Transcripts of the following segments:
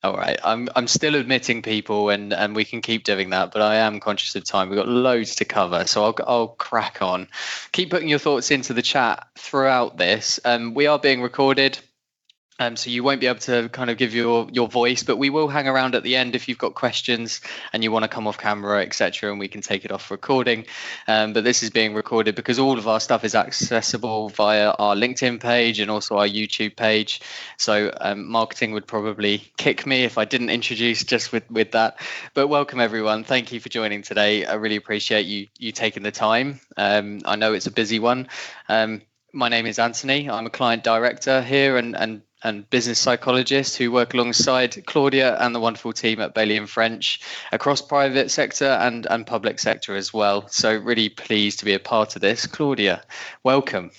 All right, I'm still admitting people, and we can keep doing that, but I am conscious of time. We've got loads to cover, so I'll crack on. Keep putting your thoughts into the chat throughout this. We are being recorded. So you won't be able to kind of give your voice, but we will hang around at the end if you've got questions and you want to come off camera, etc., and we can take it off recording. But this is being recorded because all of our stuff is accessible via our LinkedIn page and also our YouTube page. So marketing would probably kick me if I didn't introduce just with that. But welcome everyone. Thank you for joining today. I really appreciate you taking the time. I know it's a busy one. My name is Anthony. I'm a client director here and business psychologist who work alongside Claudia and the wonderful team at Bailey and French across private sector and public sector as well. So really pleased to be a part of this. Claudia, welcome.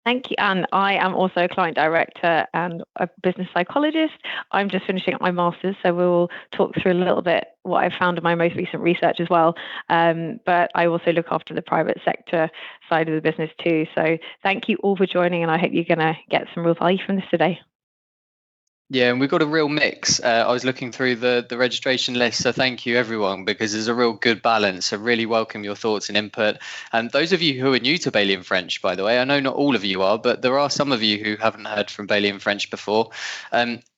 Thank you, Anne. I am also a client director and a business psychologist. I'm just finishing up my master's, so we'll talk through a little bit what I found in my most recent research as well. But I also look after the private sector side of the business too. So thank you all for joining, and I hope you're going to get some real value from this today. Yeah, and we've got a real mix. I was looking through the registration list, so thank you everyone, because there's a real good balance. So really welcome your thoughts and input. And those of you who are new to Bailey and French, by the way, I know not all of you are, but there are some of you who haven't heard from Bailey and French before.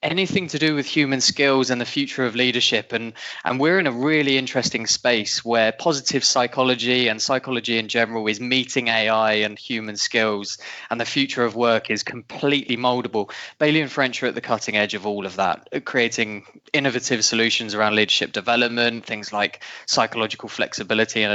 Anything to do with human skills and the future of leadership, and we're in a really interesting space where positive psychology and psychology in general is meeting AI and human skills, and the future of work is completely moldable. Bailey and French are at the cutting edge of all of that, creating innovative solutions around leadership development, things like psychological flexibility and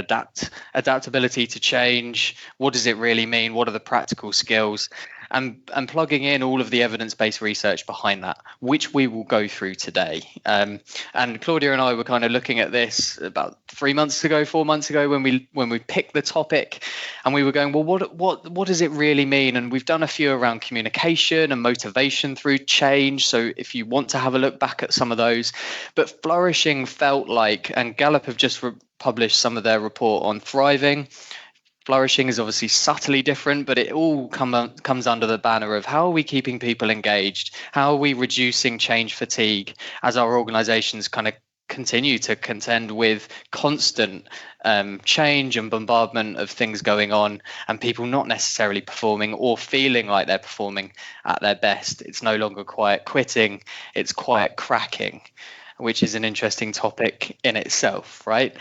adaptability to change. What does it really mean? What are the practical skills? And plugging in all of the evidence-based research behind that, which we will go through today. And Claudia and I were kind of looking at this about 4 months ago when we picked the topic, and we were going, well, what does it really mean? And we've done a few around communication and motivation through change. So if you want to have a look back at some of those, but flourishing felt like, and Gallup have just published some of their report on thriving. Flourishing is obviously subtly different, but it all comes under the banner of how are we keeping people engaged? How are we reducing change fatigue as our organizations kind of continue to contend with constant change and bombardment of things going on and people not necessarily performing or feeling like they're performing at their best. It's no longer quiet quitting, it's quiet cracking, which is an interesting topic in itself, right?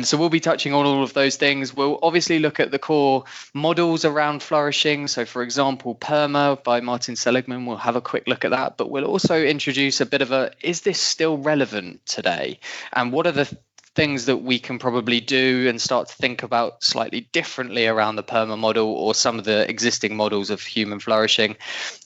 So we'll be touching on all of those things. We'll obviously look at the core models around flourishing. So for example, PERMA by Martin Seligman, we'll have a quick look at that, but we'll also introduce a bit of is this still relevant today? And what are the things that we can probably do and start to think about slightly differently around the PERMA model or some of the existing models of human flourishing?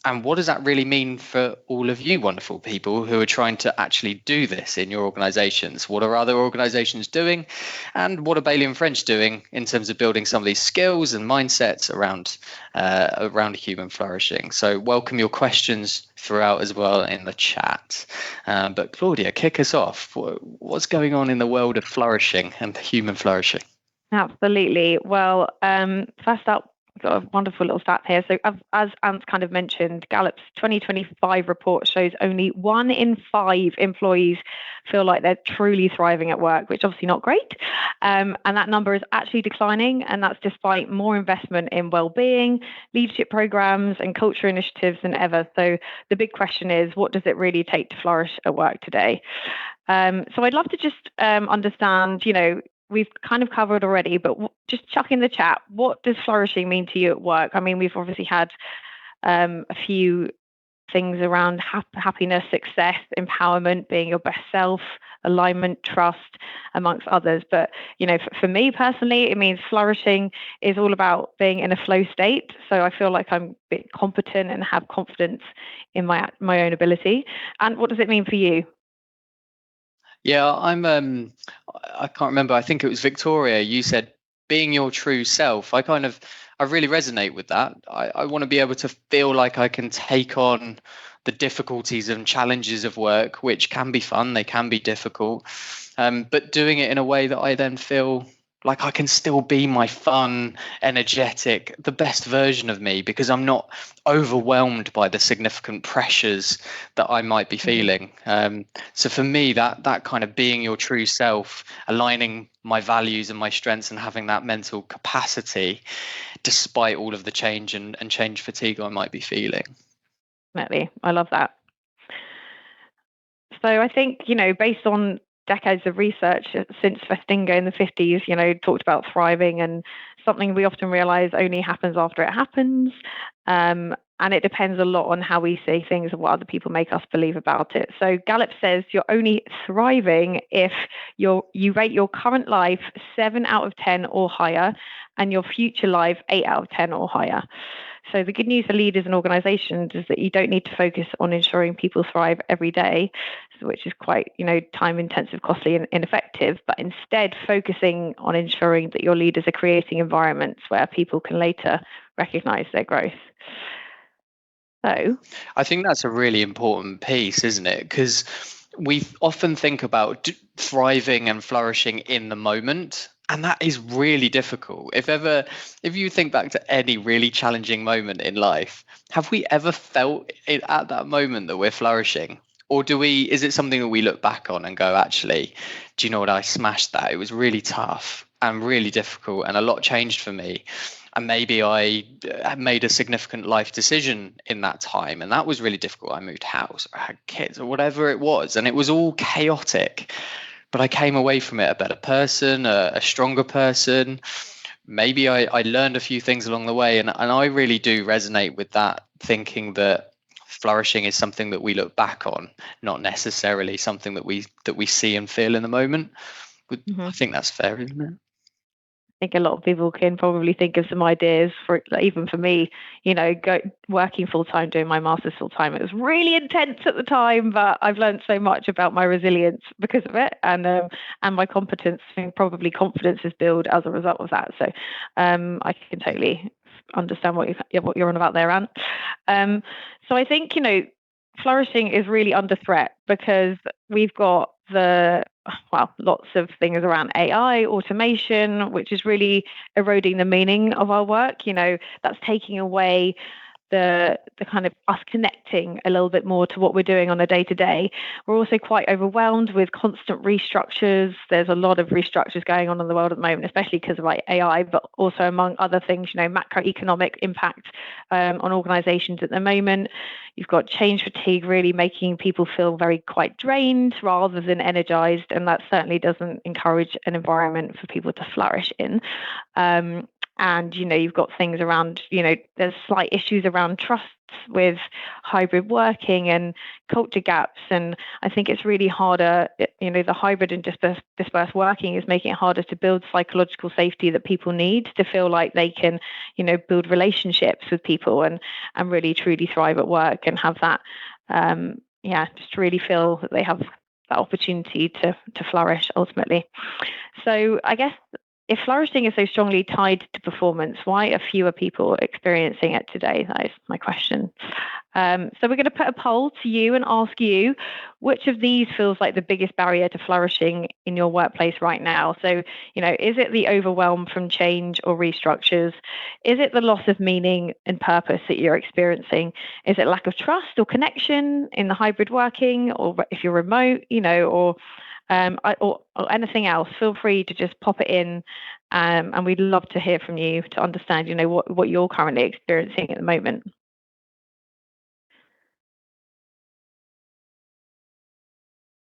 And what does that really mean for all of you wonderful people who are trying to actually do this in your organizations? What are other organizations doing? And what are Bailey and French doing in terms of building some of these skills and mindsets around human flourishing? So welcome your questions throughout as well in the chat. But Claudia, kick us off. What's going on in the world of flourishing and human flourishing? Absolutely. Well, first up, we've got a wonderful little stat here. So as Ant kind of mentioned, Gallup's 2025 report shows only 1 in 5 employees feel like they're truly thriving at work, which is obviously not great. And that number is actually declining, and that's despite more investment in well-being, leadership programs, and culture initiatives than ever. So the big question is, what does it really take to flourish at work today? So I'd love to just understand, we've kind of covered already, but just chuck in the chat, what does flourishing mean to you at work? I mean, we've obviously had a few things around happiness, success, empowerment, being your best self, alignment, trust, amongst others. But, for me personally, it means flourishing is all about being in a flow state. So I feel like I'm a bit competent and have confidence in my own ability. And what does it mean for you? Yeah, I can't remember. I think it was Victoria. You said being your true self. I really resonate with that. I want to be able to feel like I can take on the difficulties and challenges of work, which can be fun. They can be difficult, but doing it in a way that I then feel Like I can still be my fun, energetic, the best version of me because I'm not overwhelmed by the significant pressures that I might be feeling. So for me, that kind of being your true self, aligning my values and my strengths and having that mental capacity, despite all of the change and change fatigue I might be feeling. Definitely. I love that. So I think, based on decades of research since Festinga in the 50s, talked about thriving, and something we often realize only happens after it happens. And it depends a lot on how we see things and what other people make us believe about it. So Gallup says you're only thriving if you rate your current life 7 out of 10 or higher, and your future life 8 out of 10 or higher. So the good news for leaders and organizations is that you don't need to focus on ensuring people thrive every day, which is quite, time intensive, costly, and ineffective, but instead focusing on ensuring that your leaders are creating environments where people can later recognize their growth. So I think that's a really important piece, isn't it? Because we often think about thriving and flourishing in the moment, and that is really difficult. If you think back to any really challenging moment in life, have we ever felt it at that moment that we're flourishing? Or is it something that we look back on and go, actually, do you know what? I smashed that. It was really tough and really difficult, and a lot changed for me. And maybe I made a significant life decision in that time, and that was really difficult. I moved house, or I had kids, or whatever it was, and it was all chaotic. But I came away from it a better person, a stronger person. Maybe I learned a few things along the way, and I really do resonate with that, thinking that flourishing is something that we look back on, not necessarily something that we see and feel in the moment. I think that's fair, isn't it? I think a lot of people can probably think of some ideas for, like, even for me, working full time, doing my master's full time. It was really intense at the time, but I've learned so much about my resilience because of it, and my competence. I think probably confidence is built as a result of that. So I can totally understand what you're on about there, Ant. So I think flourishing is really under threat because we've got lots of things around AI, automation, which is really eroding the meaning of our work. That's taking away the kind of us connecting a little bit more to what we're doing on a day-to-day. We're also quite overwhelmed with constant restructures. There's a lot of restructures going on in the world at the moment, especially because of AI, but also among other things, macroeconomic impact on organizations at the moment. You've got change fatigue really making people feel quite drained rather than energized, and that certainly doesn't encourage an environment for people to flourish in. And you've got things around, there's slight issues around trusts with hybrid working and culture gaps, and I think it's really harder. The hybrid and dispersed working is making it harder to build psychological safety that people need to feel like they can build relationships with people and really truly thrive at work and have that just really feel that they have that opportunity to flourish ultimately. So I guess, if flourishing is so strongly tied to performance, why are fewer people experiencing it today? That is my question. So we're going to put a poll to you and ask you, which of these feels like the biggest barrier to flourishing in your workplace right now? So, is it the overwhelm from change or restructures? Is it the loss of meaning and purpose that you're experiencing? Is it lack of trust or connection in the hybrid working, or if you're remote, or anything else? Feel free to just pop it in, and we'd love to hear from you to understand, what you're currently experiencing at the moment.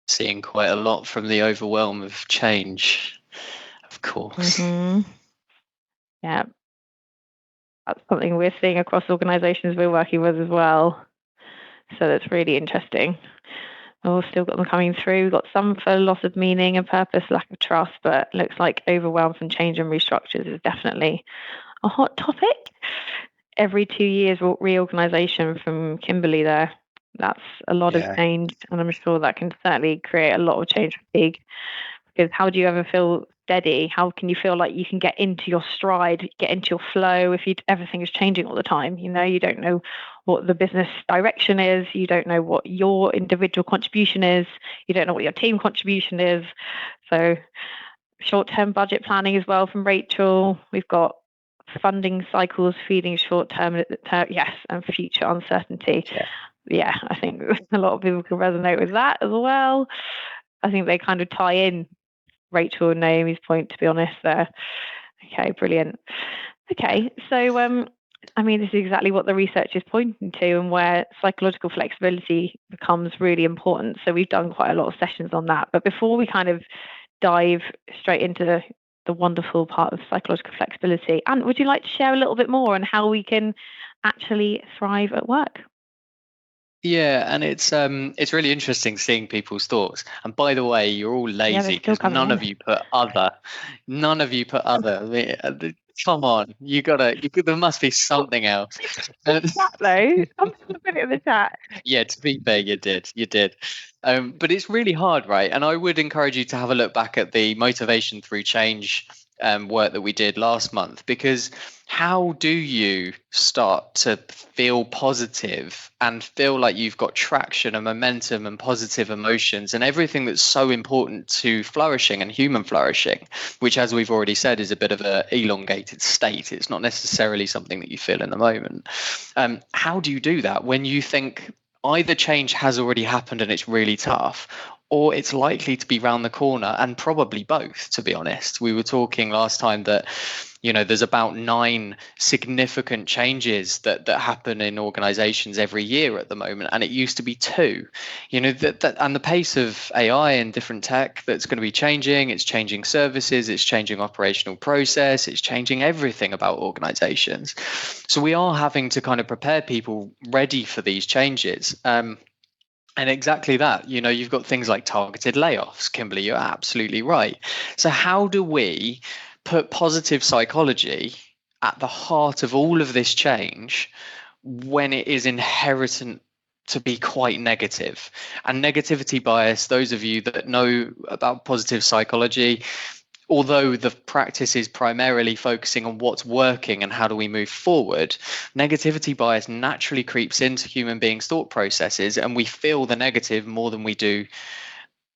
Seeing quite a lot from the overwhelm of change, of course. Yeah, that's something we're seeing across organizations we're working with as well. So that's really interesting. We've still got them coming through. We've got some for loss of meaning and purpose, lack of trust, but looks like overwhelm from change and restructures is definitely a hot topic. Every 2 years, reorganization from Kimberly there. That's a lot of change, and I'm sure that can certainly create a lot of change fatigue. Because how do you ever feel steady? How can you feel like you can get into your stride, get into your flow if everything is changing all the time? You don't know what the business direction is. You don't know what your individual contribution is. You don't know what your team contribution is. So short-term budget planning as well from Rachel. We've got funding cycles feeding short-term, yes, and future uncertainty. Yeah, I think a lot of people can resonate with that as well. I think they kind of tie in Rachel and Naomi's point, to be honest, there. Okay, brilliant. Okay, so I mean, this is exactly what the research is pointing to, and where psychological flexibility becomes really important. So we've done quite a lot of sessions on that. But before we kind of dive straight into the wonderful part of psychological flexibility, Ant, would you like to share a little bit more on how we can actually thrive at work? Yeah, and it's really interesting seeing people's thoughts. And by the way, you're all lazy because none of you put other. None of you put other. I mean, come on, there must be something else. Though, I'm just gonna put it in the chat. Yeah, to be fair, you did. But it's really hard, right? And I would encourage you to have a look back at the motivation through change work that we did last month, because how do you start to feel positive and feel like you've got traction and momentum and positive emotions and everything that's so important to flourishing and human flourishing, which, as we've already said, is a bit of an elongated state. It's not necessarily something that you feel in the moment. How do you do that when you think either change has already happened and it's really tough, or it's likely to be round the corner, and probably both, to be honest? We were talking last time that, there's about 9 significant changes that happen in organizations every year at the moment, and it used to be 2. And the pace of AI and different tech that's going to be changing, it's changing services, it's changing operational process, it's changing everything about organizations. So we are having to kind of prepare people ready for these changes. And exactly that, you've got things like targeted layoffs. Kimberly, you're absolutely right. So how do we put positive psychology at the heart of all of this change when it is inherent to be quite negative? And negativity bias, those of you that know about positive psychology, although the practice is primarily focusing on what's working and how do we move forward, negativity bias naturally creeps into human beings' thought processes, and we feel the negative more than we do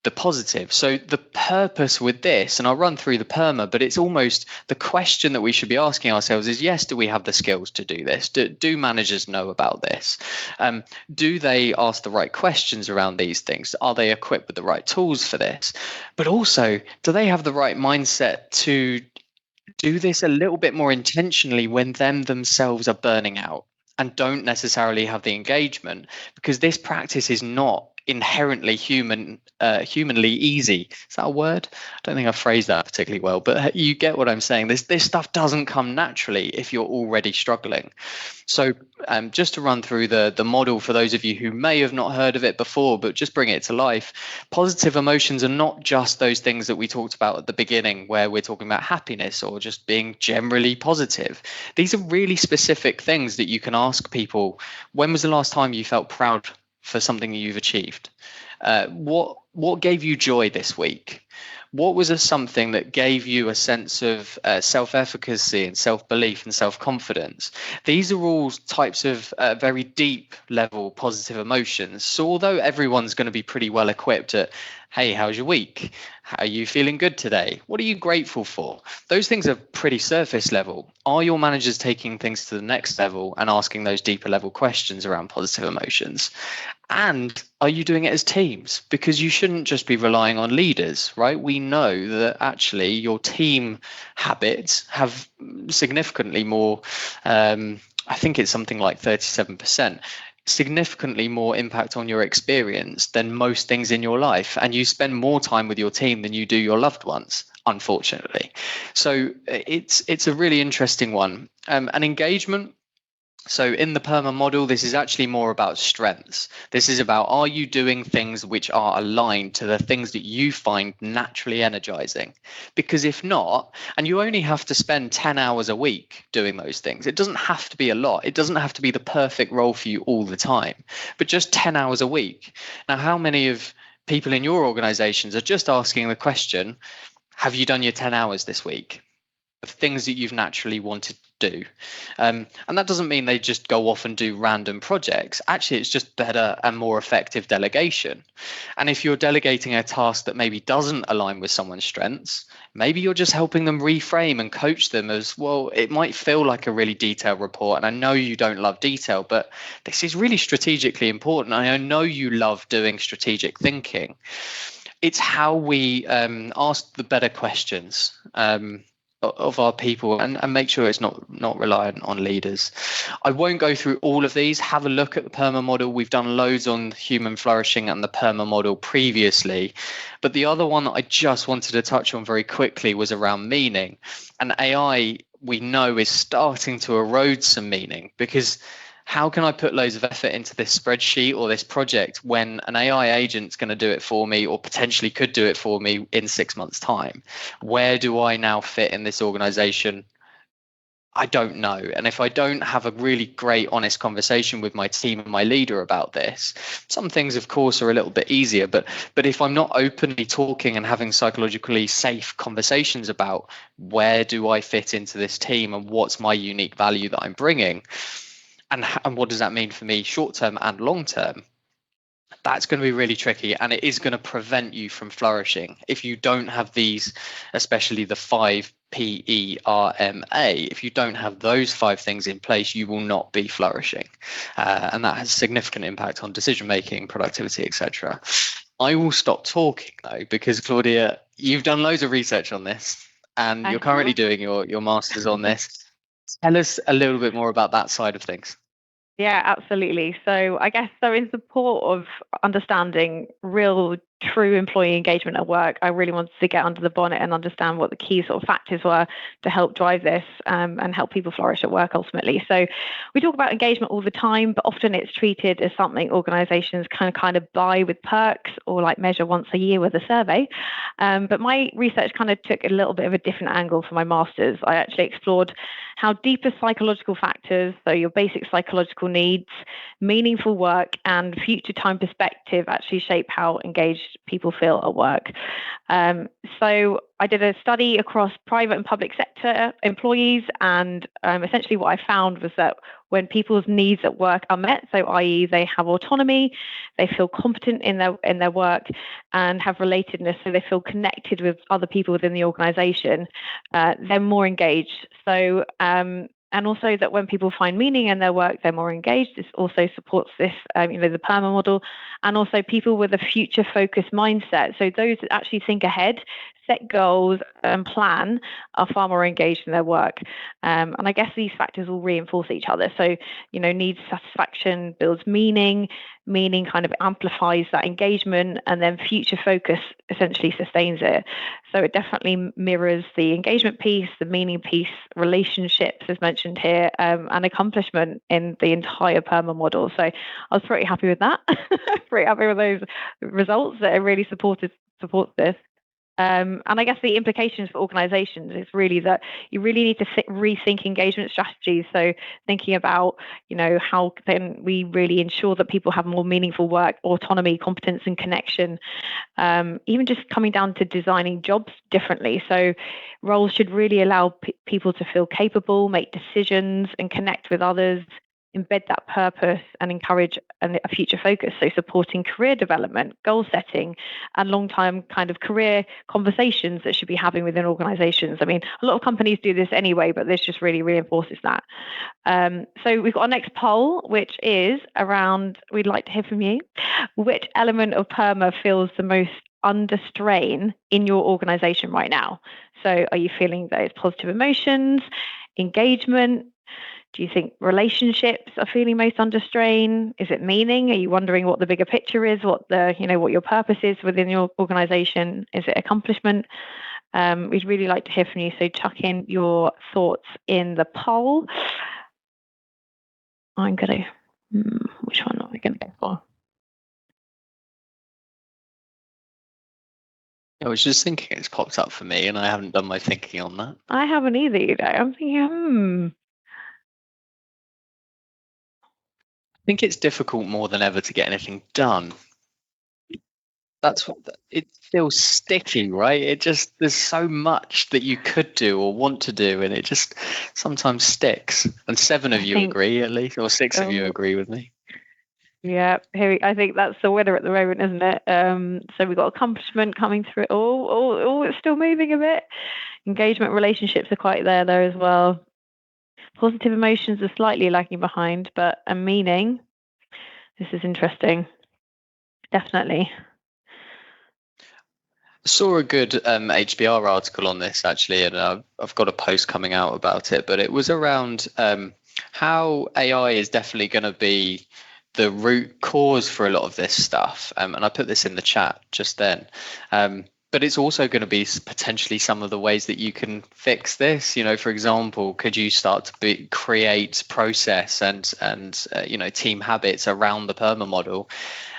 the positive. So the purpose with this, and I'll run through the PERMA, but it's almost the question that we should be asking ourselves is, yes, do we have the skills to do this? Do managers know about this? Do they ask the right questions around these things? Are they equipped with the right tools for this? But also, do they have the right mindset to do this a little bit more intentionally when themselves are burning out and don't necessarily have the engagement? Because this practice is not inherently humanly easy. Is that a word? I don't think I've phrased that particularly well, but you get what I'm saying. This stuff doesn't come naturally if you're already struggling. So just to run through the model for those of you who may have not heard of it before, but just bring it to life. Positive emotions are not just those things that we talked about at the beginning, where we're talking about happiness or just being generally positive. These are really specific things that you can ask people. When was the last time you felt proud for something you've achieved? What gave you joy this week? What was something that gave you a sense of self-efficacy and self-belief and self-confidence? These are all types of very deep level positive emotions. So although everyone's going to be pretty well equipped at, hey, how's your week? How are you feeling good today? What are you grateful for? Those things are pretty surface level. Are your managers taking things to the next level and asking those deeper level questions around positive emotions? And are you doing it as teams? Because you shouldn't just be relying on leaders, right? We know that actually your team habits have significantly more, I think it's something like 37%, significantly more impact on your experience than most things in your life. And you spend more time with your team than you do your loved ones, unfortunately. So it's a really interesting one. And engagement. So in the PERMA model, this is actually more about strengths. This is about, are you doing things which are aligned to the things that you find naturally energizing? Because if not, and you only have to spend 10 hours a week doing those things, it doesn't have to be a lot. It doesn't have to be the perfect role for you all the time, but just 10 hours a week. Now, how many of people in your organizations are just asking the question, have you done your 10 hours this week? Of things that you've naturally wanted do. And that doesn't mean they just go off and do random projects. Actually, it's just better and more effective delegation. And if you're delegating a task that maybe doesn't align with someone's strengths, maybe you're just helping them reframe and coach them as, well, it might feel like a really detailed report. And I know you don't love detail, but this is really strategically important. And I know you love doing strategic thinking. It's how we ask the better questions of our people, and make sure it's not reliant on leaders. I won't go through all of these. Have a look at the PERMA model. We've done loads on human flourishing and the PERMA model previously. But the other one that I just wanted to touch on very quickly was around meaning. And AI, we know, is starting to erode some meaning, because how can I put loads of effort into this spreadsheet or this project when an AI agent's going to do it for me, or potentially could do it for me in 6 months' time? Where do I now fit in this organization? I don't know. And if I don't have a really great, honest conversation with my team and my leader about this, some things, of course, are a little bit easier. But if I'm not openly talking and having psychologically safe conversations about where do I fit into this team and what's my unique value that I'm bringing, and what does that mean for me short term and long term, that's going to be really tricky, and it is going to prevent you from flourishing. If you don't have these, especially the 5 PERMA, if you don't have those 5 things in place, you will not be flourishing, and that has significant impact on decision making, productivity, etc. I will stop talking though, because Claudia, you've done loads of research on this, and you're currently doing your master's on this. Tell us a little bit more about that side of things. Yeah, absolutely. So I guess, so in support of understanding real true employee engagement at work, I really wanted to get under the bonnet and understand what the key sort of factors were to help drive this, and help people flourish at work ultimately. So we talk about engagement all the time, but often it's treated as something organizations kind of buy with perks, or like measure once a year with a survey. But my research kind of took a little bit of a different angle for my master's. I actually explored how deeper psychological factors, so your basic psychological needs, meaningful work, and future time perspective actually shape how engaged people feel at work. So I did a study across private and public sector employees, and essentially what I found was that when people's needs at work are met, so i.e. they have autonomy, they feel competent in their work, and have relatedness, so they feel connected with other people within the organization, they're more engaged. So and also that when people find meaning in their work, they're more engaged. This also supports this, the PERMA model, and also people with a future-focused mindset. So those that actually think ahead, set goals, and plan are far more engaged in their work. And I guess these factors will reinforce each other. So, needs satisfaction builds meaning. Meaning kind of amplifies that engagement, and then future focus essentially sustains it. So it definitely mirrors the engagement piece, the meaning piece, relationships as mentioned here, and accomplishment in the entire PERMA model. So I was pretty happy with that. Pretty happy with those results that it really supports this. And I guess the implications for organizations is really that you really need to rethink engagement strategies. So thinking about, how can we really ensure that people have more meaningful work, autonomy, competence, and connection. Even just coming down to designing jobs differently. So roles should really allow people to feel capable, make decisions, and connect with others, embed that purpose, and encourage a future focus. So supporting career development, goal setting, and long-term kind of career conversations that should be having within organizations. I mean, a lot of companies do this anyway, but this just really reinforces that. So we've got our next poll, which is around, we'd like to hear from you. Which element of PERMA feels the most under strain in your organization right now? So are you feeling those positive emotions, engagement? Do you think relationships are feeling most under strain? Is it meaning? Are you wondering what the bigger picture is? What your purpose is within your organization? Is it accomplishment? We'd really like to hear from you. So chuck in your thoughts in the poll. Which one am I going to go for? I was just thinking it's popped up for me, and I haven't done my thinking on that. I haven't either, I'm thinking, I think it's difficult more than ever to get anything done. that's what it feels sticky, right? It just, there's so much that you could do or want to do, and it just sometimes sticks. And seven of I you think, agree, at least, or six of you oh, agree with me. yeah, I think that's the winner at the moment, isn't it? So we've got accomplishment coming through. Oh, it's still moving a bit. Engagement relationships are quite there as well. Positive emotions are slightly lagging behind, but a meaning. This is interesting. Definitely. Saw a good HBR article on this actually, and I've got a post coming out about it. But it was around how AI is definitely going to be the root cause for a lot of this stuff. And I put this in the chat just then. But it's also going to be potentially some of the ways that you can fix this. You know, for example, could you start to create process and team habits around the perma model,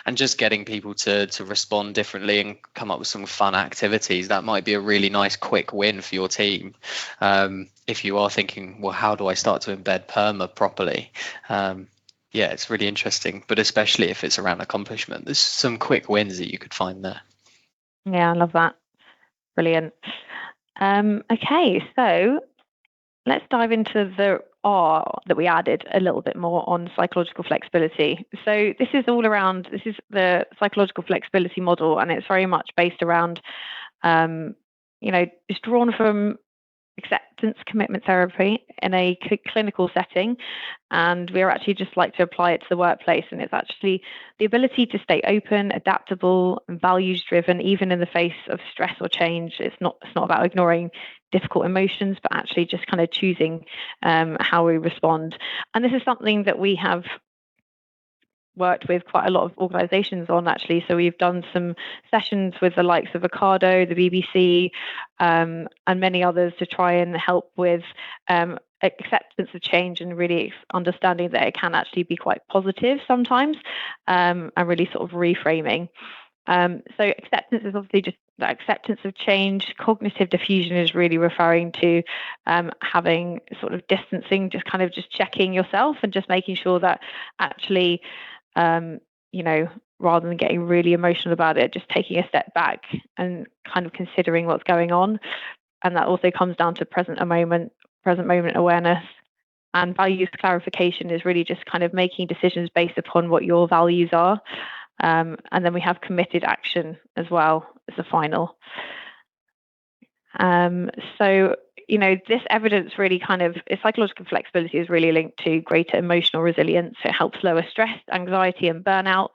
and just getting people to respond differently and come up with some fun activities. That might be a really nice quick win for your team. If you are thinking, well, how do I start to embed perma properly? Yeah, it's really interesting, but especially if it's around accomplishment, there's some quick wins that you could find there. Yeah, I love that. Brilliant. Okay, so let's dive into the R that we added a little bit more on psychological flexibility. So this is the psychological flexibility model, and it's very much based around, it's drawn from acceptance commitment therapy in a clinical setting, and we're actually just like to apply it to the workplace. And it's actually the ability to stay open, adaptable, and values driven even in the face of stress or change. It's not about ignoring difficult emotions, but actually just kind of choosing how we respond. And this is something that we have worked with quite a lot of organizations on, actually. So we've done some sessions with the likes of Ocado, the BBC, and many others to try and help with acceptance of change and really understanding that it can actually be quite positive sometimes, and really sort of reframing. So acceptance is obviously just the acceptance of change. Cognitive diffusion is really referring to having sort of distancing, just kind of just checking yourself and just making sure that actually, rather than getting really emotional about it, just taking a step back and kind of considering what's going on. And that also comes down to present moment awareness. And values clarification is really just kind of making decisions based upon what your values are. And then we have committed action as well as the final. So, this evidence really psychological flexibility is really linked to greater emotional resilience. It helps lower stress, anxiety, and burnout.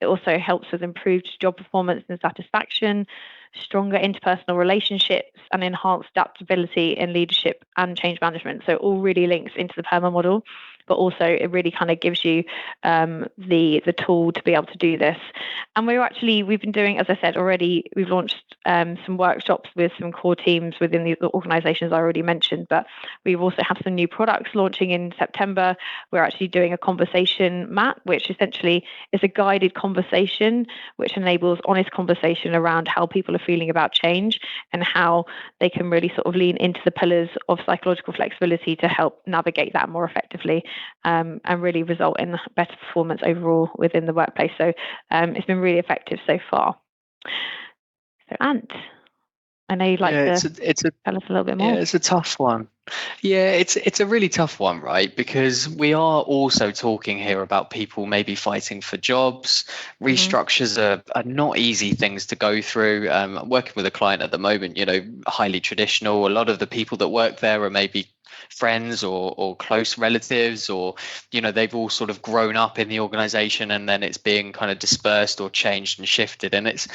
It also helps with improved job performance and satisfaction, stronger interpersonal relationships, and enhanced adaptability in leadership and change management. So, it all really links into the PERMA model, but also it really kind of gives you the tool to be able to do this. And we've been doing, as I said already, we've launched some workshops with some core teams within the organizations I already mentioned, but we also have some new products launching in September. We're actually doing a conversation map, which essentially is a guided conversation, which enables honest conversation around how people are feeling about change and how they can really sort of lean into the pillars of psychological flexibility to help navigate that more effectively, and really result in better performance overall within the workplace. So it's been really effective so far. So, Ant, I know you'd like to tell us a little bit more. Yeah, it's a tough one. Yeah, it's a really tough one, right? Because we are also talking here about people maybe fighting for jobs. Restructures are not easy things to go through. I'm working with a client at the moment, highly traditional. A lot of the people that work there are maybe friends or close relatives, or they've all sort of grown up in the organization, and then it's being kind of dispersed or changed and shifted, and it's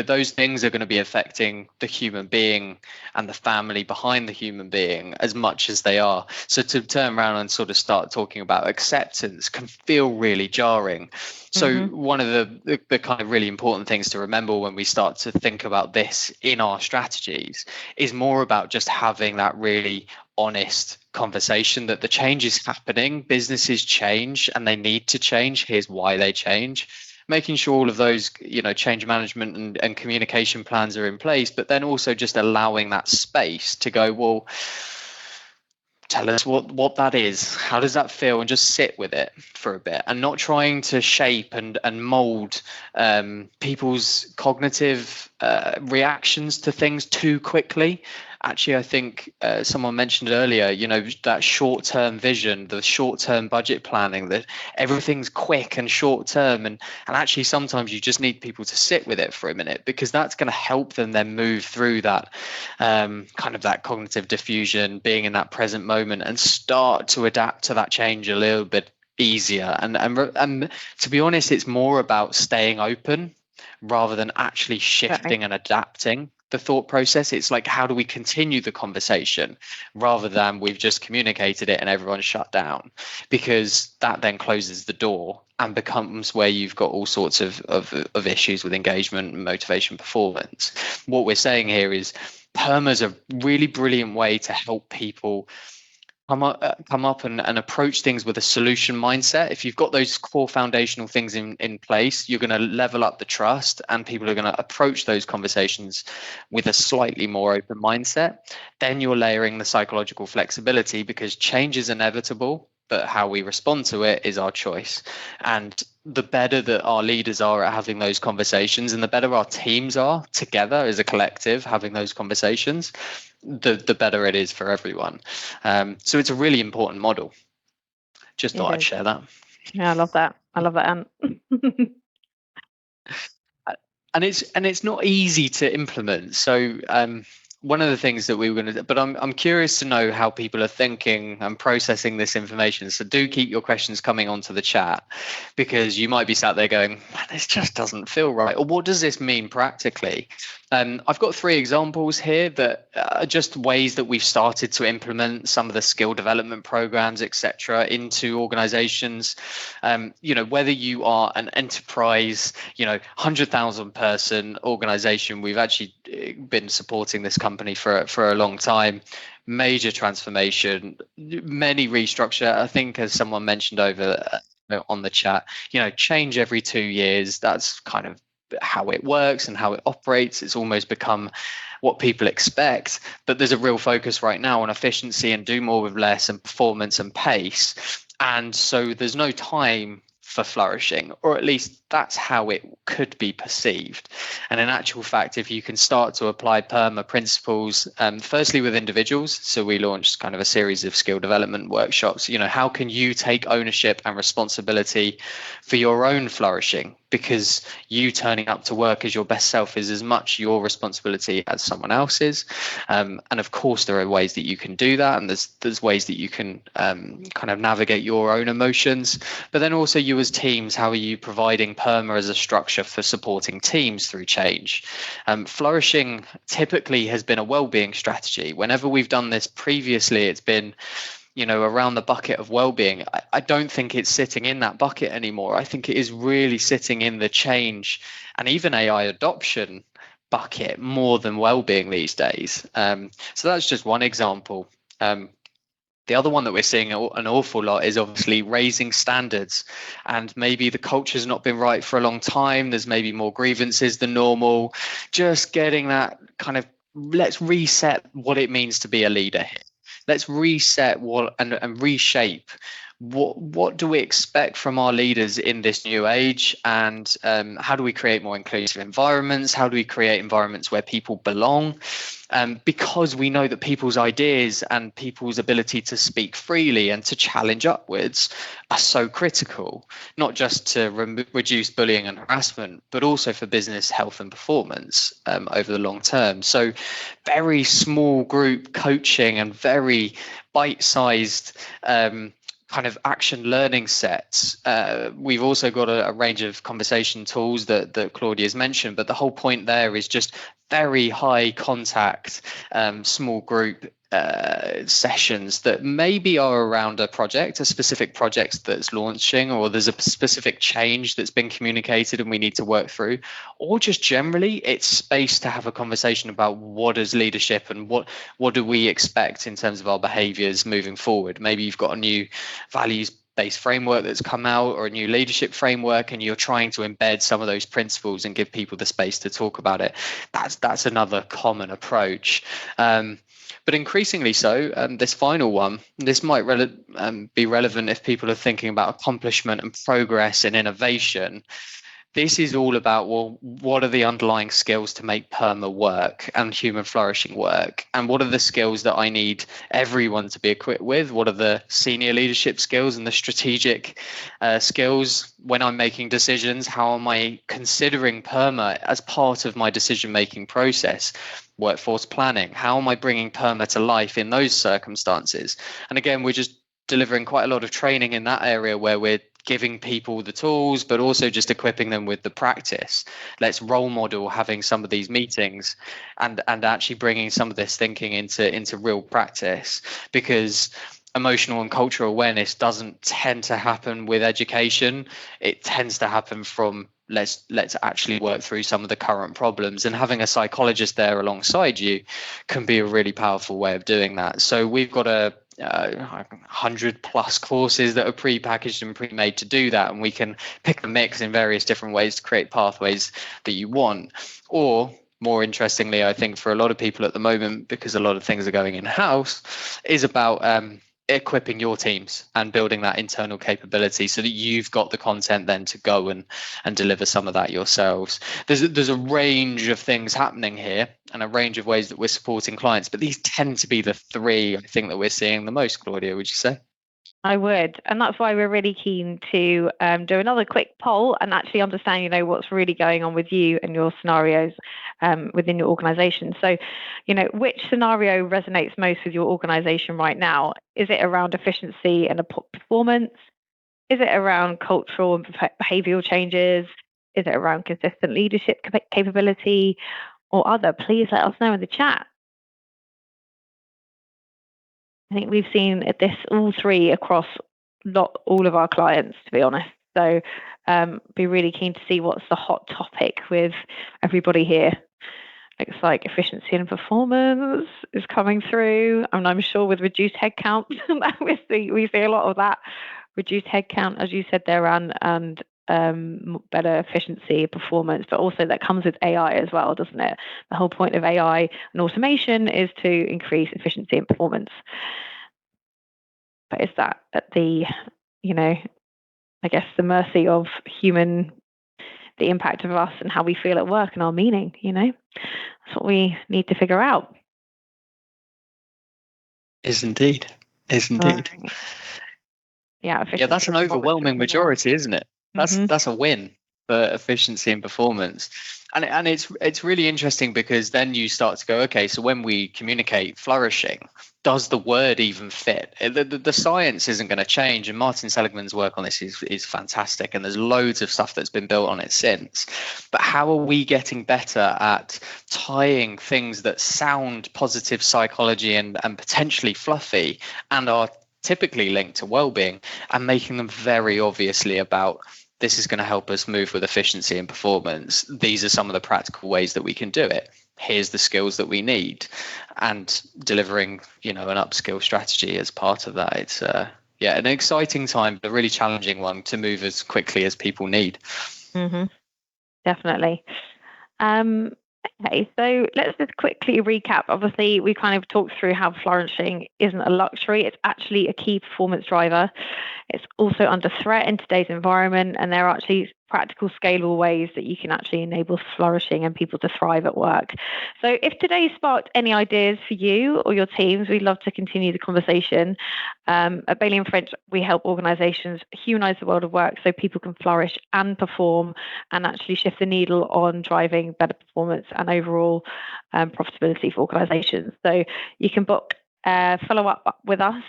those things are going to be affecting the human being and the family behind the human being as much as they are. So to turn around and sort of start talking about acceptance can feel really jarring. So one of the kind of really important things to remember when we start to think about this in our strategies is more about just having that really honest conversation that the change is happening, businesses change and they need to change. Here's why they change. Making sure all of those, change management and communication plans are in place, but then also just allowing that space to go, well, tell us what that is. How does that feel? And just sit with it for a bit, and not trying to shape and mold people's cognitive reactions to things too quickly. Actually, I think someone mentioned earlier, that short-term vision, the short-term budget planning, that everything's quick and short-term. And actually, sometimes you just need people to sit with it for a minute, because that's going to help them then move through that kind of that cognitive diffusion, being in that present moment, and start to adapt to that change a little bit easier. And to be honest, it's more about staying open rather than actually shifting and adapting the thought process. It's like, how do we continue the conversation rather than we've just communicated it and everyone's shut down, because that then closes the door and becomes where you've got all sorts of issues with engagement, motivation, performance. What we're saying here is PERMA is a really brilliant way to help people come up and approach things with a solution mindset. If you've got those core foundational things in place, you're going to level up the trust, and people are going to approach those conversations with a slightly more open mindset. Then you're layering the psychological flexibility, because change is inevitable, but how we respond to it is our choice. And the better that our leaders are at having those conversations, and the better our teams are together as a collective having those conversations, the better it is for everyone. So it's a really important model. Just thought I'd share that. Yeah, I love that, Ant. And it's not easy to implement. So one of the things that we were going to do, but I'm curious to know how people are thinking and processing this information. So do keep your questions coming onto the chat, because you might be sat there going, man, this just doesn't feel right. Or what does this mean practically? I've got 3 examples here that are just ways that we've started to implement some of the skill development programs, etc., into organizations. Whether you are an enterprise, 100,000 person organization, we've actually been supporting this company for a long time. Major transformation, many restructure. I think, as someone mentioned over on the chat, change every 2 years. That's kind of how it works and how it operates. It's almost become what people expect, but there's a real focus right now on efficiency and do more with less, and performance and pace. And so there's no time for flourishing, or at least that's how it could be perceived. And in actual fact, if you can start to apply PERMA principles, firstly with individuals, so we launched kind of a series of skill development workshops. How can you take ownership and responsibility for your own flourishing? Because you turning up to work as your best self is as much your responsibility as someone else's. And of course, there are ways that you can do that, and there's ways that you can kind of navigate your own emotions. But then also, you as teams, how are you providing PERMA as a structure for supporting teams through change? Flourishing typically has been a well-being strategy. Whenever we've done this previously, it's been around the bucket of well-being. I don't think it's sitting in that bucket anymore. I think it is really sitting in the change and even AI adoption bucket more than well-being these days. So that's just one example. The other one that we're seeing an awful lot is obviously raising standards, and maybe the culture's not been right for a long time. There's maybe more grievances than normal. Just getting that kind of, let's reset what it means to be a leader here. Let's reset and reshape what do we expect from our leaders in this new age, and how do we create more inclusive environments? How do we create environments where people belong? Because we know that people's ideas and people's ability to speak freely and to challenge upwards are so critical, not just to reduce bullying and harassment, but also for business health and performance over the long term. So very small group coaching and very bite-sized kind of action learning sets. We've also got a range of conversation tools that Claudia's mentioned, but the whole point there is just very high contact, small group sessions that maybe are around a specific project that's launching, or there's a specific change that's been communicated and we need to work through, or just generally it's space to have a conversation about what is leadership and what do we expect in terms of our behaviors moving forward. Maybe you've got a new values based framework that's come out or a new leadership framework, and you're trying to embed some of those principles and give people the space to talk about it. That's another common approach. But increasingly so, this final one, this might be relevant if people are thinking about accomplishment and progress and innovation. This is all about, well, what are the underlying skills to make perma work and human flourishing work? And what are the skills that I need everyone to be equipped with? What are the senior leadership skills and the strategic skills when I'm making decisions? How am I considering perma as part of my decision-making process? Workforce planning, how am I bringing perma to life in those circumstances? And again, we're just delivering quite a lot of training in that area where we're giving people the tools, but also just equipping them with the practice. Let's role model having some of these meetings and actually bringing some of this thinking into real practice, because emotional and cultural awareness doesn't tend to happen with education. It tends to happen from let's actually work through some of the current problems, and having a psychologist there alongside you can be a really powerful way of doing that. So we've got 100+ courses that are pre-packaged and pre-made to do that, and we can pick a mix in various different ways to create pathways that you want. Or more interestingly, I think for a lot of people at the moment, because a lot of things are going in-house, is about equipping your teams and building that internal capability so that you've got the content then to go and deliver some of that yourselves. There's a range of things happening here and a range of ways that we're supporting clients, but these tend to be the three I think that we're seeing the most. Claudia, would you say? I would, and that's why we're really keen to do another quick poll and actually understand, what's really going on with you and your scenarios within your organization. So, which scenario resonates most with your organization right now? Is it around efficiency and performance? Is it around cultural and behavioral changes? Is it around consistent leadership capability or other? Please let us know in the chat. I think we've seen this all three across not all of our clients, to be honest. So be really keen to see what's the hot topic with everybody here. Looks like efficiency and performance is coming through. And I'm sure with reduced headcount, we see a lot of that. Reduced headcount, as you said there, and better efficiency, performance, but also that comes with AI as well, doesn't it? The whole point of AI and automation is to increase efficiency and performance. But is that at the, I guess the mercy of the impact of us and how we feel at work and our meaning, That's what we need to figure out. Is indeed. Right. Yeah, that's an overwhelming majority, isn't it? That's a win for efficiency and performance. And it's really interesting, because then you start to go, okay, so when we communicate flourishing, does the word even fit? The science isn't going to change, and Martin Seligman's work on this is fantastic, and there's loads of stuff that's been built on it since. But how are we getting better at tying things that sound positive psychology and potentially fluffy and are typically linked to well-being, and making them very obviously about, this is going to help us move with efficiency and performance. These are some of the practical ways that we can do it. Here's the skills that we need, and delivering, an upskill strategy as part of that. It's an exciting time, but a really challenging one to move as quickly as people need. Definitely. Okay, so let's just quickly recap. Obviously, we kind of talked through how flourishing isn't a luxury. It's actually a key performance driver. It's also under threat in today's environment, and there are actually practical, scalable ways that you can actually enable flourishing and people to thrive at work. So if today sparked any ideas for you or your teams, we'd love to continue the conversation. At Bailey & French, we help organizations humanize the world of work so people can flourish and perform, and actually shift the needle on driving better performance and overall profitability for organizations. So you can book follow up with us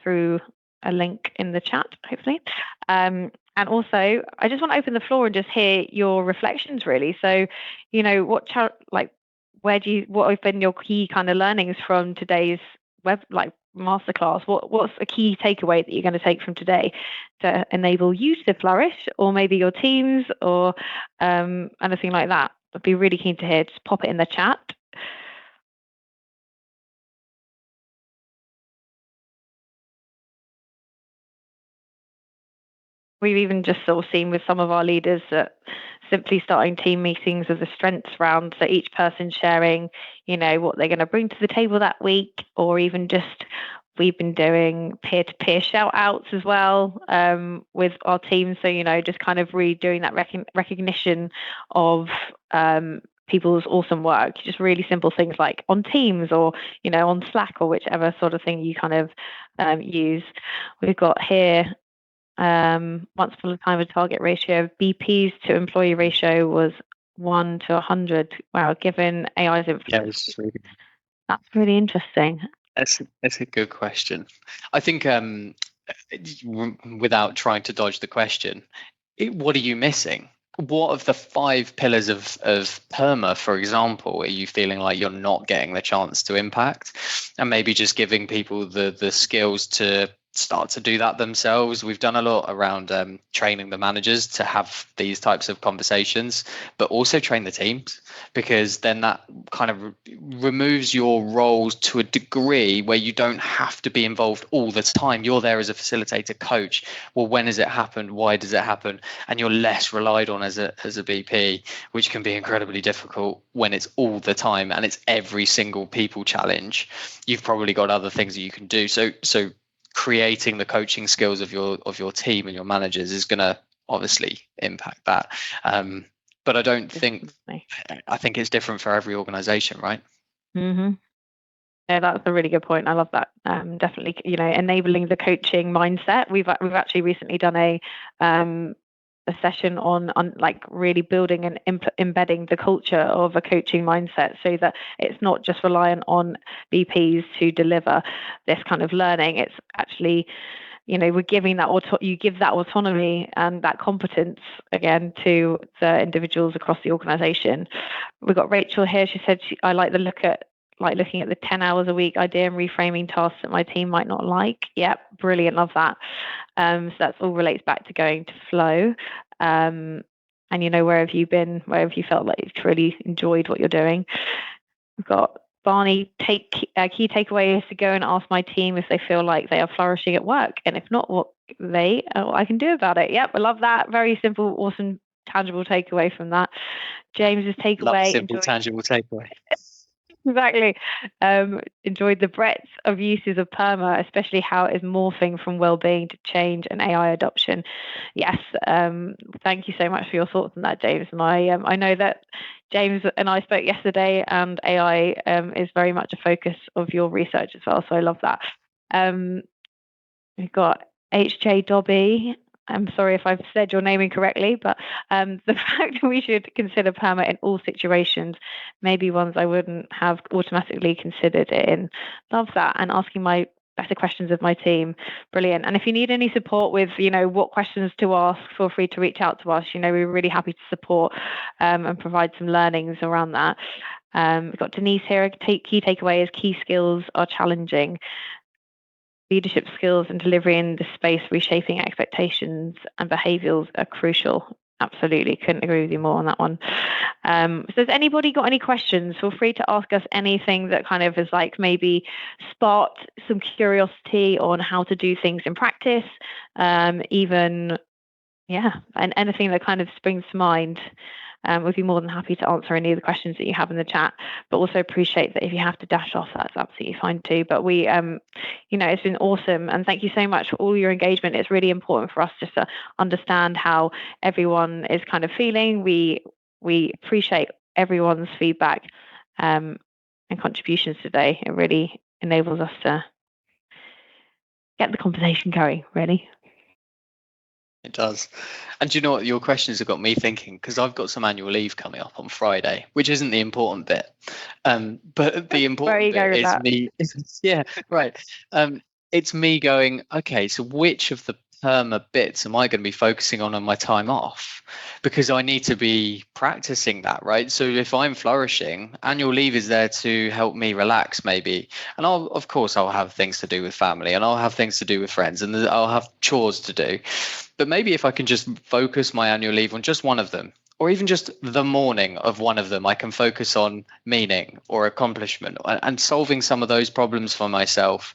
through a link in the chat, hopefully. And also, I just want to open the floor and just hear your reflections, really. So, what have been your key kind of learnings from today's masterclass? What's a key takeaway that you're going to take from today to enable you to flourish, or maybe your teams, or anything like that? I'd be really keen to hear. Just pop it in the chat. We've even just sort of seen with some of our leaders that simply starting team meetings as a strengths round, so each person sharing, what they're going to bring to the table that week, or even just we've been doing peer-to-peer shout outs as well with our team. So, just kind of redoing that recognition of people's awesome work, just really simple things like on Teams or, on Slack or whichever sort of thing you kind of use. We've got here once upon a time, a target ratio of BPs to employee ratio was 1 to 100. Wow, given AI's influence. Yeah, that's really interesting. That's a good question. I think without trying to dodge the question, what are you missing? What of the 5 pillars of PERMA, for example, are you feeling like you're not getting the chance to impact? And maybe just giving people the skills to start to do that themselves. We've done a lot around training the managers to have these types of conversations, but also train the teams, because then that kind of removes your roles to a degree where you don't have to be involved all the time. You're there as a facilitator, coach. Well, when has it happened? Why does it happen? And you're less relied on as a BP, which can be incredibly difficult when it's all the time and it's every single people challenge. You've probably got other things that you can do. So creating the coaching skills of your team and your managers is going to obviously impact that. But I don't think, I think it's different for every organization, right? Mm-hmm. Yeah, that's a really good point. I love that. Definitely, enabling the coaching mindset. We've actually recently done a session on like really building and embedding the culture of a coaching mindset, so that it's not just reliant on BPs to deliver this kind of learning. It's actually, we're giving that you give that autonomy and that competence again to the individuals across the organization. We've got Rachel here. She said I like looking at the 10 hours a week idea and reframing tasks that my team might not like. Yep, brilliant, love that. So that's all relates back to going to flow. And where have you been? Where have you felt like you've really enjoyed what you're doing? We've got Barney, key takeaway is to go and ask my team if they feel like they are flourishing at work, and if not, what I can do about it. Yep, I love that. Very simple, awesome, tangible takeaway from that. James's takeaway. Love simple, tangible takeaway. Exactly. Enjoyed the breadth of uses of PERMA, especially how it is morphing from well-being to change and AI adoption. Yes. Thank you so much for your thoughts on that, James. And I know that James and I spoke yesterday, and AI is very much a focus of your research as well. So I love that. We've got HJ Dobby. I'm sorry if I've said your name incorrectly, but the fact that we should consider PERMA in all situations, maybe ones I wouldn't have automatically considered it in. Love that. And asking my better questions of my team. Brilliant. And if you need any support with, what questions to ask, feel free to reach out to us. We're really happy to support and provide some learnings around that. We've got Denise here. Key takeaway is key skills are challenging. Leadership skills and delivery in the space, reshaping expectations and behaviours are crucial. Absolutely. Couldn't agree with you more on that one. So has anybody got any questions? Feel free to ask us anything that kind of is like maybe sparked some curiosity on how to do things in practice. And anything that kind of springs to mind. We'd be more than happy to answer any of the questions that you have in the chat, but also appreciate that if you have to dash off, that's absolutely fine too. But we, it's been awesome. And thank you so much for all your engagement. It's really important for us just to understand how everyone is kind of feeling. We appreciate everyone's feedback and contributions today. It really enables us to get the conversation going, really. It does. And do you know what? Your questions have got me thinking, because I've got some annual leave coming up on Friday, which isn't the important bit. But the important bit is me. Yeah, right. It's me going, okay, so which of the PERMA bits am I going to be focusing on my time off? Because I need to be practicing that, right? So if I'm flourishing, annual leave is there to help me relax maybe. And of course I'll have things to do with family, and I'll have things to do with friends, and I'll have chores to do. But maybe if I can just focus my annual leave on just one of them, or even just the morning of one of them, I can focus on meaning or accomplishment and solving some of those problems for myself.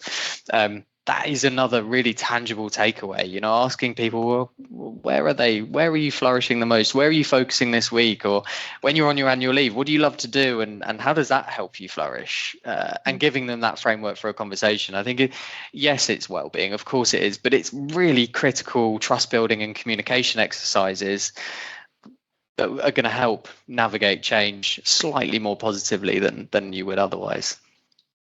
that is another really tangible takeaway. Asking people, well, where are they? Where are you flourishing the most? Where are you focusing this week? Or when you're on your annual leave, what do you love to do? And how does that help you flourish? And giving them that framework for a conversation. I think, yes, it's well-being. Of course it is. But it's really critical trust building and communication exercises that are going to help navigate change slightly more positively than you would otherwise.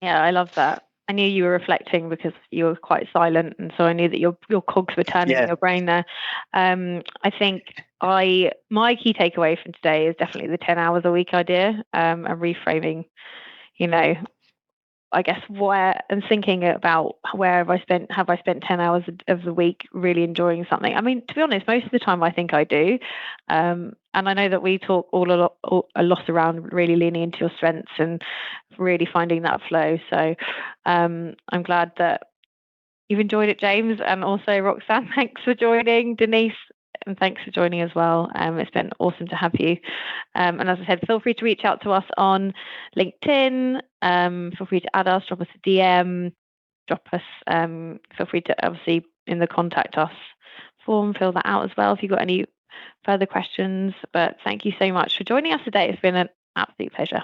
Yeah, I love that. I knew you were reflecting because you were quite silent, and so I knew that your cogs were turning in your brain there. I think my key takeaway from today is definitely the 10 hours a week idea, and reframing, I guess and thinking about where have I spent 10 hours of the week really enjoying something. I mean, to be honest, most of the time I think I do. And I know that we talk a lot around really leaning into your strengths and really finding that flow. So I'm glad that you've enjoyed it, James, and also Roxanne. Thanks for joining, Denise. And thanks for joining as well. It's been awesome to have you. And as I said, feel free to reach out to us on LinkedIn. Feel free to add us, drop us a DM, drop us. Feel free to obviously in the contact us form, fill that out as well if you've got any further questions. But thank you so much for joining us today. It's been an absolute pleasure.